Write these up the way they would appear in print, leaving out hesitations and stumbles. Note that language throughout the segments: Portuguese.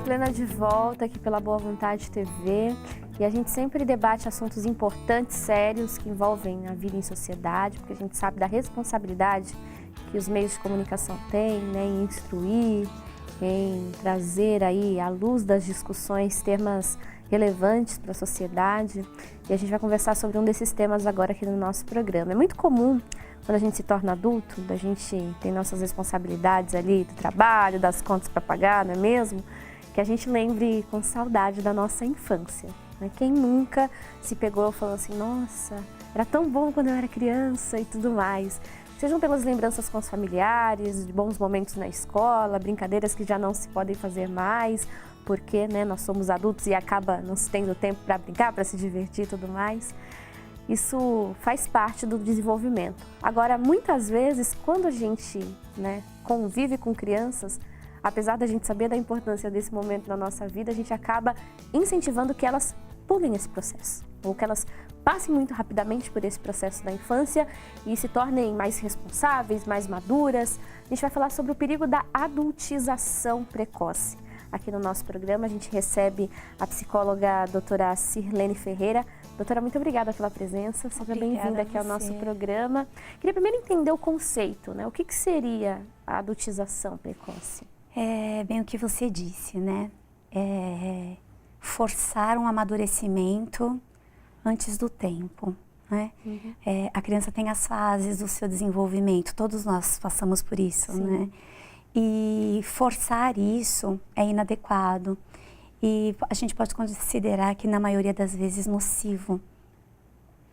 Plena de volta aqui pela Boa Vontade TV e a gente sempre debate assuntos importantes, sérios, que envolvem a vida em sociedade, porque a gente sabe da responsabilidade que os meios de comunicação têm, né, em instruir, em trazer aí à luz das discussões temas relevantes para a sociedade. E a gente vai conversar sobre um desses temas agora aqui no nosso programa. É muito comum, quando a gente se torna adulto, a gente tem nossas responsabilidades ali do trabalho, das contas para pagar, não é mesmo? Que a gente lembre com saudade da nossa infância. Né? Quem nunca se pegou falando assim, nossa, era tão bom quando eu era criança e tudo mais. Sejam pelas lembranças com os familiares, de bons momentos na escola, brincadeiras que já não se podem fazer mais, porque né, nós somos adultos e acaba não se tendo tempo para brincar, para se divertir e tudo mais. Isso faz parte do desenvolvimento. Agora, muitas vezes, quando a gente né, convive com crianças, apesar da gente saber da importância desse momento na nossa vida, a gente acaba incentivando que elas pulem esse processo, ou que elas passem muito rapidamente por esse processo da infância e se tornem mais responsáveis, mais maduras. A gente vai falar sobre o perigo da adultização precoce. Aqui no nosso programa a gente recebe a psicóloga doutora Sirlene Ferreira. Doutora, muito obrigada pela presença, seja bem-vinda aqui ao nosso programa. Queria primeiro entender o conceito, né? O que seria a adultização precoce? É bem o que você disse, né? Forçar um amadurecimento antes do tempo, né? Uhum. A criança tem as fases do seu desenvolvimento, todos nós passamos por isso, sim, né? E forçar isso é inadequado e a gente pode considerar que na maioria das vezes nocivo.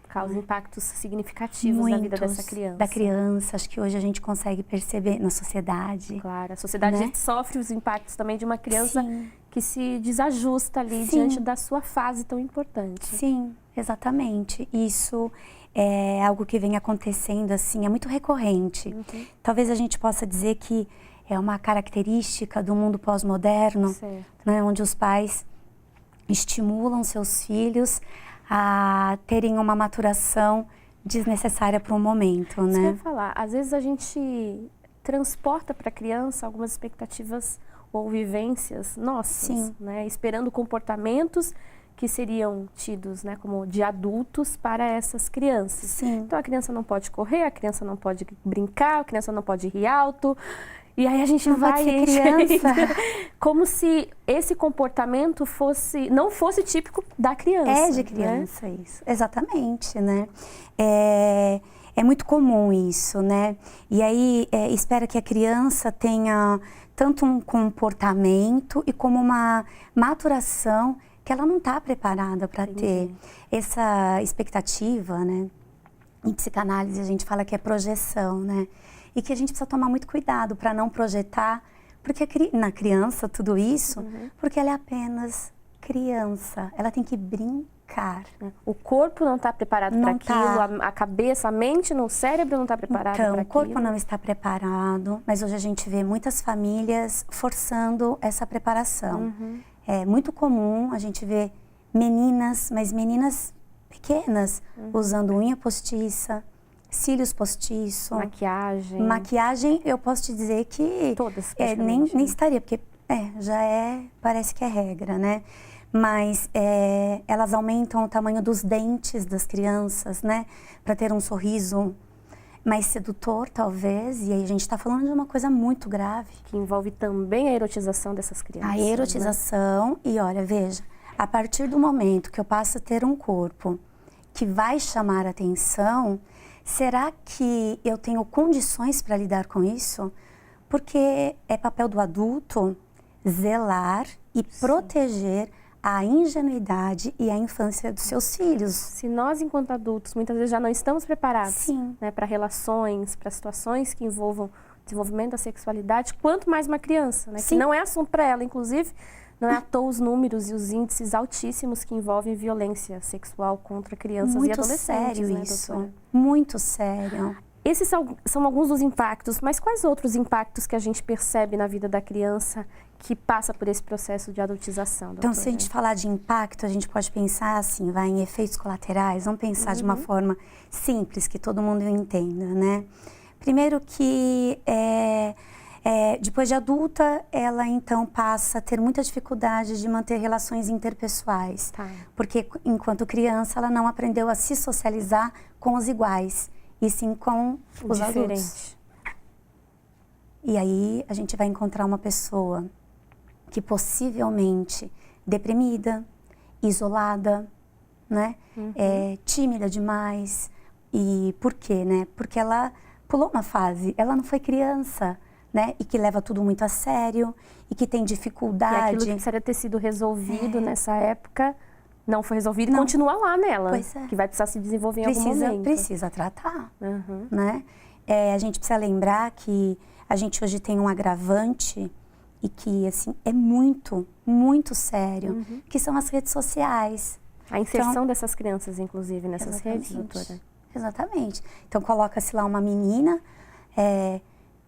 Causa impactos significativos na vida dessa criança. Da criança, acho que hoje a gente consegue perceber na sociedade. Claro, a sociedade né? sofre os impactos também de uma criança sim, que se desajusta ali sim, diante da sua fase tão importante. Sim, exatamente. Isso é algo que vem acontecendo assim, é muito recorrente. Uhum. Talvez a gente possa dizer que é uma característica do mundo pós-moderno, né, onde os pais estimulam seus filhos a terem uma maturação desnecessária para um momento, né? Isso que eu ia falar. Às vezes a gente transporta para a criança algumas expectativas ou vivências nossas, né? Esperando comportamentos que seriam tidos né, como de adultos para essas crianças. Sim. Então a criança não pode correr, a criança não pode brincar, a criança não pode rir alto. E aí a gente não vai criança como se esse comportamento não fosse típico da criança. É de criança, né? Isso. Exatamente, né? É muito comum isso, né? E aí espera que a criança tenha tanto um comportamento e como uma maturação que ela não está preparada para ter essa expectativa, né? Em psicanálise a gente fala que é projeção, né? E que a gente precisa tomar muito cuidado para não projetar, porque na criança tudo isso, porque ela é apenas criança, ela tem que brincar. O corpo não está preparado para aquilo, a cabeça, a mente, o cérebro não está preparado para aquilo. Então, o corpo não está preparado, mas hoje a gente vê muitas famílias forçando essa preparação. É muito comum a gente ver meninas, mas meninas pequenas, usando unha postiça, cílios postiços. Maquiagem. Maquiagem, eu posso te dizer que todas, nem estaria, porque parece que é regra, né? Mas elas aumentam o tamanho dos dentes das crianças, né? Para ter um sorriso mais sedutor, talvez. E aí a gente está falando de uma coisa muito grave. Que envolve também a erotização dessas crianças. A erotização, né? E olha, veja, a partir do momento que eu passo a ter um corpo que vai chamar a atenção, será que eu tenho condições para lidar com isso? Porque é papel do adulto zelar e proteger a ingenuidade e a infância dos seus filhos. Se nós, enquanto adultos, muitas vezes já não estamos preparados né, para relações, para situações que envolvam o desenvolvimento da sexualidade, quanto mais uma criança, né, que não é assunto para ela, inclusive. Não é à toa os números e os índices altíssimos que envolvem violência sexual contra crianças e adolescentes. Muito sério né, isso, doutora? Muito sério. Esses são alguns dos impactos, mas quais outros impactos que a gente percebe na vida da criança que passa por esse processo de adultização, doutora? Então, se a gente falar de impacto, a gente pode pensar assim, em efeitos colaterais, vamos pensar de uma forma simples, que todo mundo entenda, né? Primeiro que Depois de adulta, ela então passa a ter muita dificuldade de manter relações interpessoais. Tá. Porque enquanto criança, ela não aprendeu a se socializar com os iguais, e sim com os adultos. E aí a gente vai encontrar uma pessoa que possivelmente deprimida, isolada, né? Tímida demais. E por quê, né? Porque ela pulou uma fase, ela não foi criança, né? E que leva tudo muito a sério e que tem dificuldade. E aquilo que precisaria ter sido resolvido nessa época não foi resolvido e continua lá nela. Pois é. Que vai precisar se desenvolver em algum momento. Precisa tratar, né? A gente precisa lembrar que a gente hoje tem um agravante e que, assim, é muito, muito sério, que são as redes sociais. A inserção dessas crianças, inclusive, nessas redes, doutora. Exatamente. Então, coloca-se lá uma menina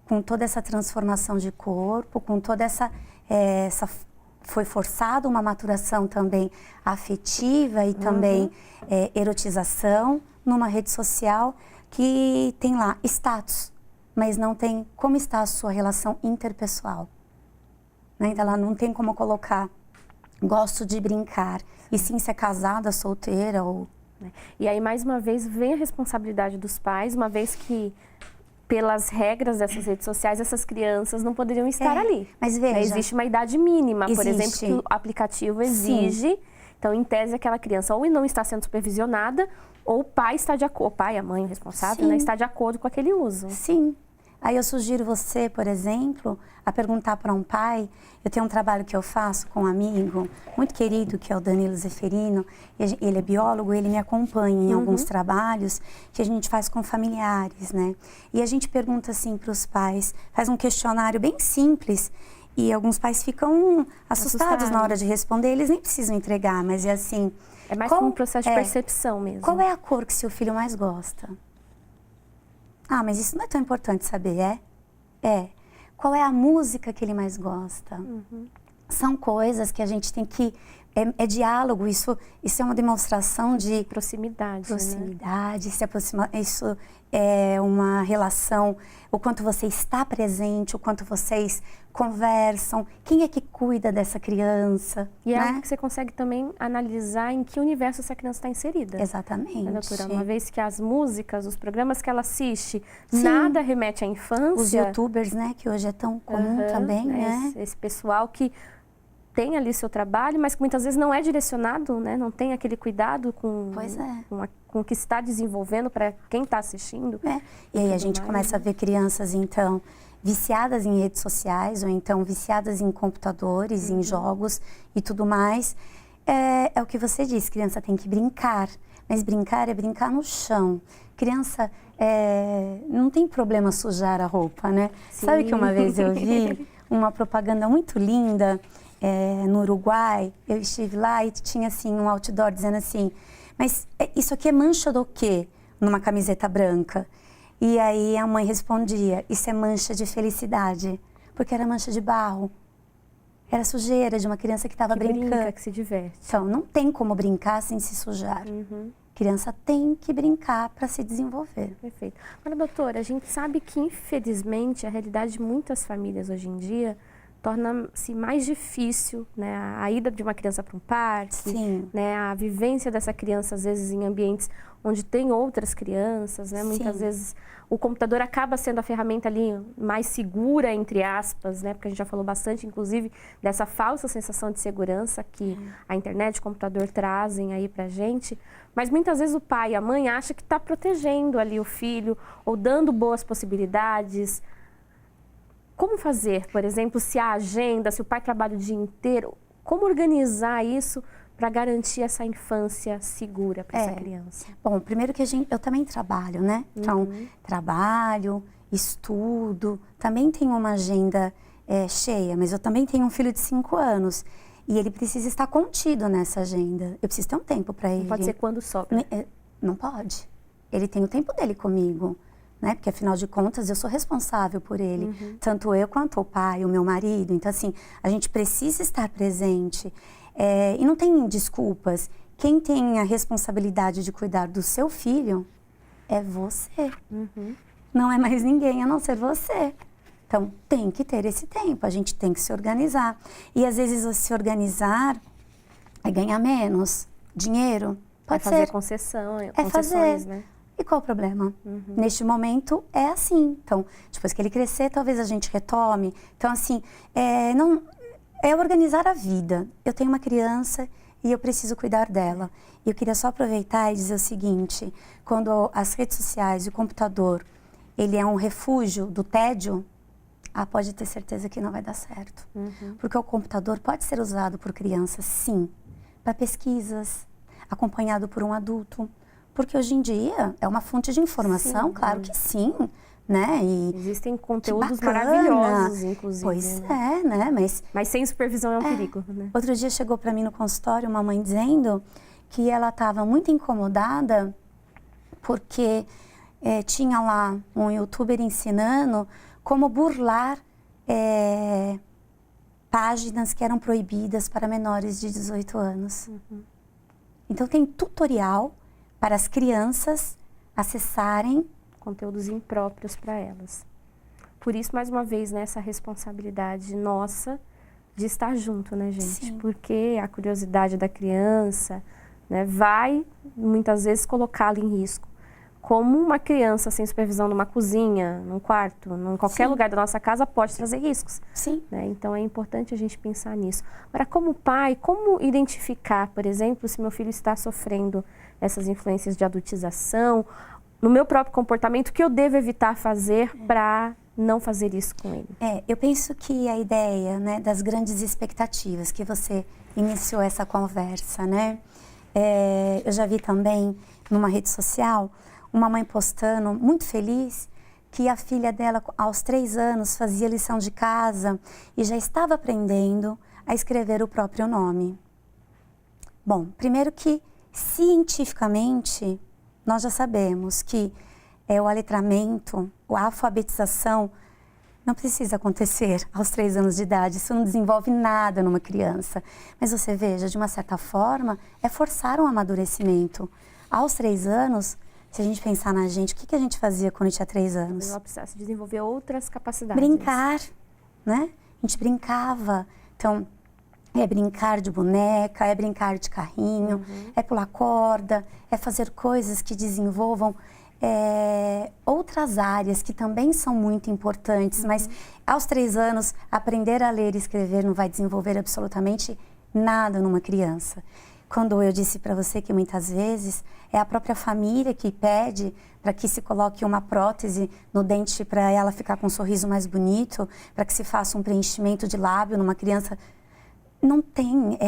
com toda essa transformação de corpo, com toda essa foi forçada uma maturação também afetiva e também erotização numa rede social que tem lá status, mas não tem como está a sua relação interpessoal. Né? Então, ela não tem como colocar gosto de brincar, e sim se é casada, solteira ou... E aí, mais uma vez, vem a responsabilidade dos pais, uma vez que, pelas regras dessas redes sociais, essas crianças não poderiam estar ali. Mas veja... Existe uma idade mínima, por exemplo, que o aplicativo exige. Sim. Então, em tese, aquela criança ou não está sendo supervisionada, ou o pai está de acordo, o pai, a mãe, o responsável, né, está de acordo com aquele uso. Sim. Aí eu sugiro você, por exemplo, a perguntar para um pai. Eu tenho um trabalho que eu faço com um amigo muito querido, que é o Danilo Zeferino. Ele é biólogo, ele me acompanha em alguns trabalhos que a gente faz com familiares, né? E a gente pergunta assim para os pais, faz um questionário bem simples, e alguns pais ficam assustados na hora de responder, eles nem precisam entregar, mas é assim... É mais como um processo de percepção mesmo. Qual é a cor que seu filho mais gosta? Ah, mas isso não é tão importante saber, Qual é a música que ele mais gosta? São coisas que a gente tem que... É diálogo, isso é uma demonstração de... Proximidade, Proximidade, isso é uma relação, o quanto você está presente, o quanto vocês conversam, quem é que cuida dessa criança. E é algo que você consegue também analisar em que universo essa criança está inserida. Exatamente. Né, doutora? Uma vez que as músicas, os programas que ela assiste, nada remete à infância. Os youtubers, né, que hoje é tão comum também, né? Esse pessoal que tem ali seu trabalho, mas que muitas vezes não é direcionado, né? Não tem aquele cuidado com o que está desenvolvendo para quem está assistindo. E aí a gente começa a ver crianças, então, viciadas em redes sociais, ou então viciadas em computadores, em jogos e tudo mais. É o que você disse, criança tem que brincar, mas brincar é brincar no chão. Criança não tem problema sujar a roupa, né? Sim. Sabe que uma vez eu vi uma propaganda muito linda no Uruguai, eu estive lá e tinha assim um outdoor dizendo assim, mas isso aqui é mancha do quê? Numa camiseta branca. E aí a mãe respondia, isso é mancha de felicidade, porque era mancha de barro. Era sujeira de uma criança que estava brincando. Brinca, que se diverte. Então, não tem como brincar sem se sujar. Criança tem que brincar para se desenvolver. Perfeito. Agora, doutora, a gente sabe que, infelizmente, a realidade de muitas famílias hoje em dia torna-se mais difícil, né? A ida de uma criança para um parque, né? A vivência dessa criança, às vezes, em ambientes onde tem outras crianças, né? Muitas vezes o computador acaba sendo a ferramenta ali mais segura, entre aspas, né? Porque a gente já falou bastante, inclusive, dessa falsa sensação de segurança que a internet e o computador trazem aí pra gente. Mas muitas vezes o pai e a mãe acham que está protegendo ali o filho ou dando boas possibilidades. Como fazer, por exemplo, se a agenda, se o pai trabalha o dia inteiro, como organizar isso para garantir essa infância segura para essa criança? Bom, primeiro que eu também trabalho, né? Então, trabalho, estudo, também tenho uma agenda cheia, mas eu também tenho um filho de 5 anos e ele precisa estar contido nessa agenda. Eu preciso ter um tempo para ele. Não pode ser quando sobra. Não pode. Ele tem o tempo dele comigo. Né? Porque, afinal de contas, eu sou responsável por ele. Tanto eu quanto o pai, o meu marido. Então, assim, a gente precisa estar presente. E não tem desculpas. Quem tem a responsabilidade de cuidar do seu filho é você. Não é mais ninguém, a não ser você. Então, tem que ter esse tempo, a gente tem que se organizar. E às vezes você se organizar é ganhar menos dinheiro. Pode fazer ser. concessões, fazer. né? E qual o problema? Neste momento é assim. Então, depois que ele crescer, talvez a gente retome. Então, assim, é organizar a vida. Eu tenho uma criança e eu preciso cuidar dela. E eu queria só aproveitar e dizer o seguinte, quando as redes sociais e o computador, ele é um refúgio do tédio, pode ter certeza que não vai dar certo. Porque o computador pode ser usado por crianças, sim, para pesquisas, acompanhado por um adulto. Porque hoje em dia é uma fonte de informação, sim, claro que sim, né? E existem conteúdos maravilhosos, inclusive. Pois é, né? Mas sem supervisão é um perigo, né? Outro dia chegou para mim no consultório uma mãe dizendo que ela estava muito incomodada porque tinha lá um youtuber ensinando como burlar páginas que eram proibidas para menores de 18 anos. Então tem tutorial para as crianças acessarem conteúdos impróprios para elas. Por isso, mais uma vez, né, essa responsabilidade nossa de estar junto, né, gente? Sim. Porque a curiosidade da criança, né, vai, muitas vezes, colocá-la em risco. Como uma criança sem supervisão numa cozinha, num quarto, em qualquer lugar da nossa casa, pode trazer riscos. Sim. Né? Então, é importante a gente pensar nisso. Agora, como pai, como identificar, por exemplo, se meu filho está sofrendo essas influências de adultização, no meu próprio comportamento, o que eu devo evitar fazer para não fazer isso com ele? Eu penso que a ideia, né, das grandes expectativas, que você iniciou essa conversa, né? Eu já vi também numa rede social uma mãe postando, muito feliz, que a filha dela, aos 3 anos, fazia lição de casa e já estava aprendendo a escrever o próprio nome. Bom, primeiro que, cientificamente, nós já sabemos que o aletramento, a alfabetização, não precisa acontecer aos 3 anos de idade. Isso não desenvolve nada numa criança. Mas você veja, de uma certa forma, é forçar um amadurecimento. Aos 3 anos, se a gente pensar na gente, o que a gente fazia quando a gente tinha 3 anos? Ela precisa desenvolver outras capacidades. Brincar, né? A gente brincava. Então, é brincar de boneca, é brincar de carrinho, é pular corda, é fazer coisas que desenvolvam outras áreas que também são muito importantes. Mas aos 3 anos, aprender a ler e escrever não vai desenvolver absolutamente nada numa criança. Quando eu disse para você que muitas vezes é a própria família que pede para que se coloque uma prótese no dente para ela ficar com um sorriso mais bonito, para que se faça um preenchimento de lábio numa criança. Não tem.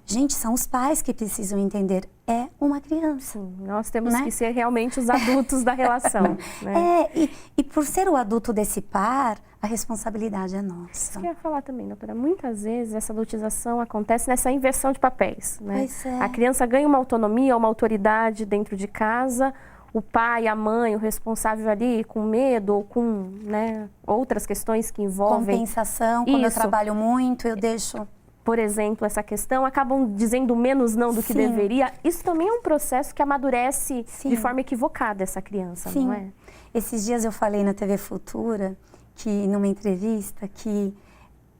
Gente, são os pais que precisam entender. É uma criança. Sim, nós temos que ser realmente os adultos da relação. Né? E por ser o adulto desse par, a responsabilidade é nossa. Isso que eu ia falar também, doutora. Muitas vezes essa adultização acontece nessa inversão de papéis. Né? Pois é. A criança ganha uma autonomia, uma autoridade dentro de casa. O pai, a mãe, o responsável ali com medo ou com, né, outras questões que envolvem... Compensação, quando eu trabalho muito, eu deixo... Por exemplo, essa questão, acabam dizendo menos não do que deveria. Isso também é um processo que amadurece de forma equivocada essa criança, não é? Esses dias eu falei na TV Futura, que numa entrevista, que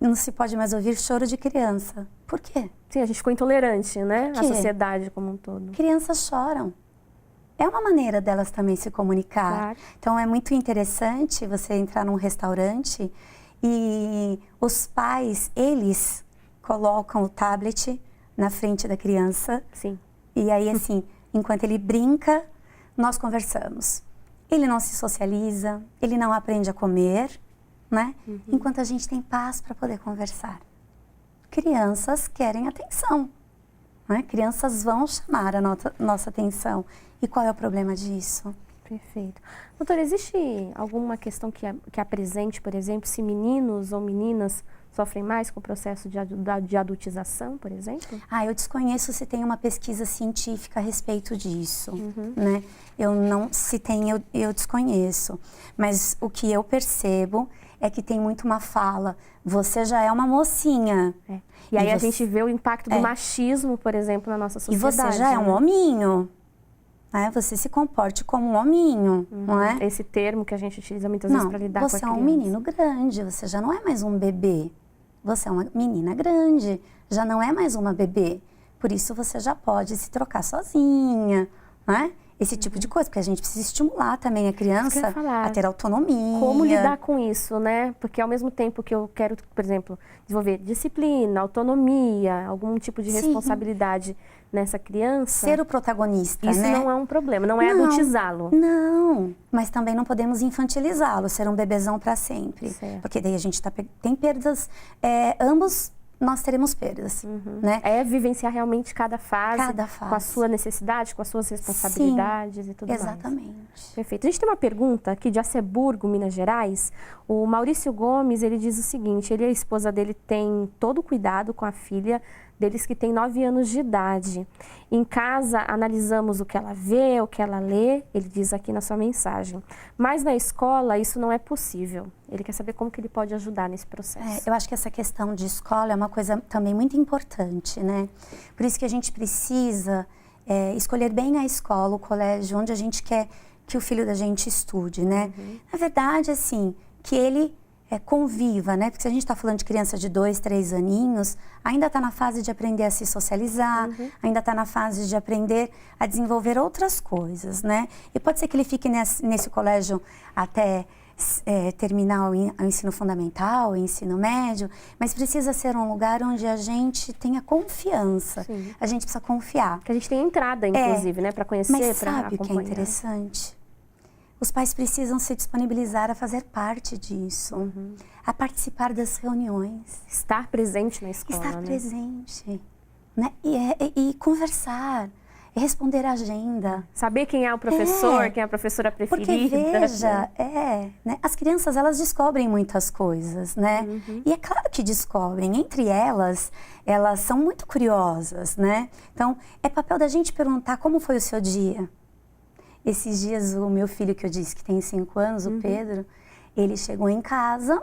não se pode mais ouvir choro de criança. Por quê? Sim, a gente ficou intolerante, né? A sociedade como um todo. Crianças choram. É uma maneira delas também se comunicar. Claro. Então, é muito interessante você entrar num restaurante e os pais, eles... colocam o tablet na frente da criança. Sim. E aí, assim, enquanto ele brinca, nós conversamos. Ele não se socializa, ele não aprende a comer, né? Enquanto a gente tem paz para poder conversar. Crianças querem atenção, né? Crianças vão chamar a nossa atenção. E qual é o problema disso? Perfeito. Doutora, existe alguma questão que apresente, por exemplo, se meninos ou meninas sofrem mais com o processo de adultização, por exemplo? Eu desconheço se tem uma pesquisa científica a respeito disso, né? Se tem, eu desconheço. Mas o que eu percebo é que tem muito uma fala, você já é uma mocinha. E aí a gente vê o impacto do machismo, por exemplo, na nossa sociedade. E você já é um hominho. né? Você se comporte como um hominho, não é? Esse termo que a gente utiliza muitas vezes para lidar com a criança. Você é um menino grande, você já não é mais um bebê. Você é uma menina grande, já não é mais uma bebê. Por isso você já pode se trocar sozinha, né? Esse tipo de coisa, porque a gente precisa estimular também a criança a ter autonomia. Como lidar com isso, né? Porque ao mesmo tempo que eu quero, por exemplo, desenvolver disciplina, autonomia, algum tipo de responsabilidade nessa criança... Ser o protagonista, isso né? não é um problema, não é adultizá-lo. Não, mas também não podemos infantilizá-lo, ser um bebezão para sempre. Certo. Porque daí a gente tem perdas, ambos nós teremos perdas, né? É vivenciar realmente cada fase com a sua necessidade, com as suas responsabilidades e tudo mais. Exatamente. Perfeito. A gente tem uma pergunta aqui de Aceburgo, Minas Gerais. O Maurício Gomes, ele diz o seguinte, ele e a esposa dele têm todo o cuidado com a filha deles que tem 9 anos de idade. Em casa, analisamos o que ela vê, o que ela lê, ele diz aqui na sua mensagem. Mas na escola, isso não é possível. Ele quer saber como que ele pode ajudar nesse processo. Eu acho que essa questão de escola é uma coisa também muito importante, né? Por isso que a gente precisa escolher bem a escola, o colégio, onde a gente quer que o filho da gente estude, né? Na verdade, assim, que ele conviva, né? Porque se a gente está falando de criança de 2, 3 aninhos, ainda está na fase de aprender a se socializar, ainda está na fase de aprender a desenvolver outras coisas, né? E pode ser que ele fique nesse colégio até terminar o ensino fundamental, o ensino médio, mas precisa ser um lugar onde a gente tenha confiança. Sim. A gente precisa confiar. Que a gente tem entrada, inclusive, né? Para conhecer, para acompanhar. Mas sabe o que é interessante? Os pais precisam se disponibilizar a fazer parte disso, a participar das reuniões. Estar presente na escola, Estar presente, né? E conversar, responder a agenda. Saber quem é o professor, quem é a professora preferida. Porque veja, né? As crianças, elas descobrem muitas coisas, né? E é claro que descobrem. Entre elas são muito curiosas, né? Então, é papel da gente perguntar como foi o seu dia. Esses dias, o meu filho, que eu disse que tem 5 anos, o Pedro, ele chegou em casa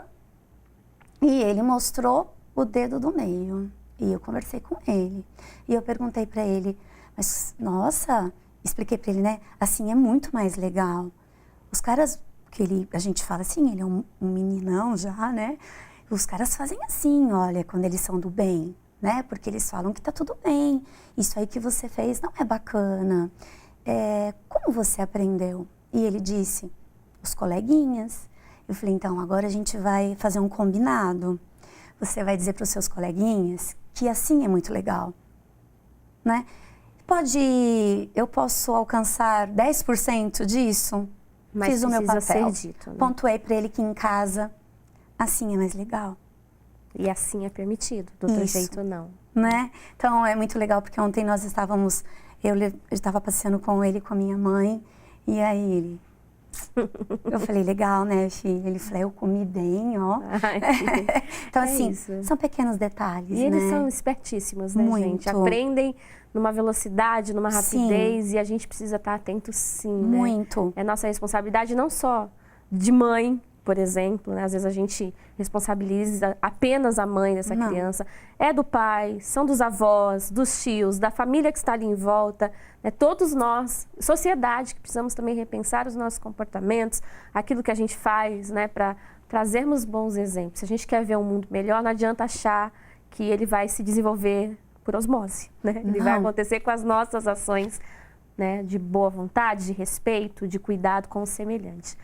e ele mostrou o dedo do meio. E eu conversei com ele. E eu perguntei para ele, mas, nossa, expliquei para ele, né? Assim é muito mais legal. Os caras, a gente fala assim, ele é um meninão já, né? Os caras fazem assim, olha, quando eles são do bem, né? Porque eles falam que tá tudo bem. Isso aí que você fez não é bacana. Como você aprendeu? E ele disse, os coleguinhas. Eu falei, então, agora a gente vai fazer um combinado. Você vai dizer para os seus coleguinhas que assim é muito legal, né? Eu posso alcançar 10% disso? Mas fiz o meu papel. Ser dito, né? Pontuei para ele que em casa, assim é mais legal. E assim é permitido, do outro jeito não. Né? Então, é muito legal, porque ontem nós estávamos... Eu estava passeando com ele e com a minha mãe, e aí ele... Eu falei, legal, né, filho? Ele falou, eu comi bem, ó. Ai, então, assim, são pequenos detalhes, e eles são espertíssimos, né, gente? Aprendem numa velocidade, numa rapidez, e a gente precisa estar atento, sim, muito. Né? É nossa responsabilidade não só de mãe, por exemplo, né? Às vezes a gente responsabiliza apenas a mãe dessa criança. É do pai, são dos avós, dos tios, da família que está ali em volta. Né? Todos nós, sociedade, que precisamos também repensar os nossos comportamentos, aquilo que a gente faz, né? Para trazermos bons exemplos. Se a gente quer ver um mundo melhor, não adianta achar que ele vai se desenvolver por osmose. Né? Ele vai acontecer com as nossas ações, né? De boa vontade, de respeito, de cuidado com o semelhante.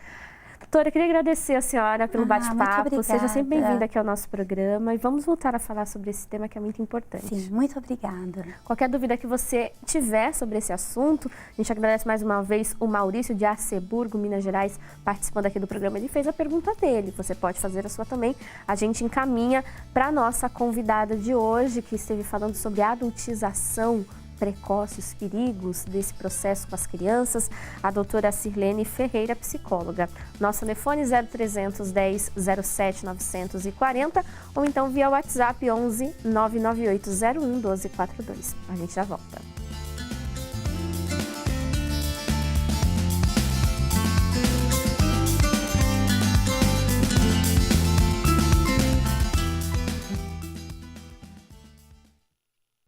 Doutora, eu queria agradecer a senhora pelo bate-papo. Seja sempre bem-vinda aqui ao nosso programa e vamos voltar a falar sobre esse tema que é muito importante. Sim, muito obrigada. Qualquer dúvida que você tiver sobre esse assunto, a gente agradece mais uma vez o Maurício de Aceburgo, Minas Gerais, participando aqui do programa. Ele fez a pergunta dele, você pode fazer a sua também. A gente encaminha para a nossa convidada de hoje, que esteve falando sobre a adultização precoce, os perigos desse processo com as crianças, a doutora Sirlene Ferreira, psicóloga. Nosso telefone 0310 07 940 ou então via WhatsApp 11 99801 1242. A gente já volta.